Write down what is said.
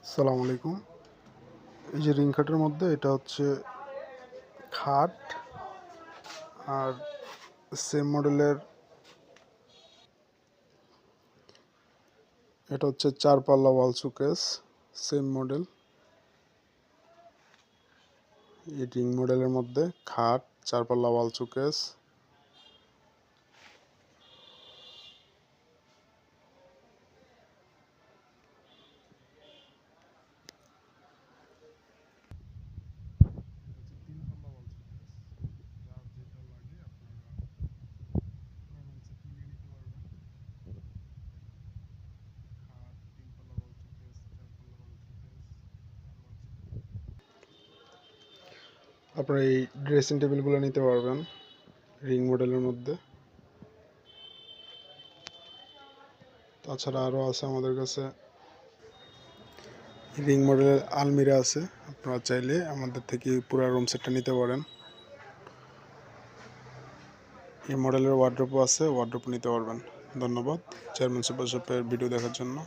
আসসালামু আলাইকুম। এই যে রিং খাটের মধ্যে এটা হচ্ছে খাট, আর সেম মডেলের এটা হচ্ছে 4 পাল্লা ওয়াল শোকেস, সেম মডেল। এই রিং মডেলের মধ্যে খাট, 4 পাল্লা ওয়াল শোকেস। আপনারা এই ড্রেসিং টেবিলগুলো নিতে পারবেন রিং মডেলের মধ্যে। তাছাড়া আরও আছে আমাদের কাছে রিং মডেলের আলমিরা আছে। আপনারা চাইলে আমাদের থেকে পুরো রুম সেটটা নিতে পারেন। এই মডেলের ওয়ার্ড্রোবও আছে, ওয়ার্ড্রোব নিতে পারবেন। ধন্যবাদ চেয়ারম্যান সুপার শপের ভিডিও দেখার জন্য।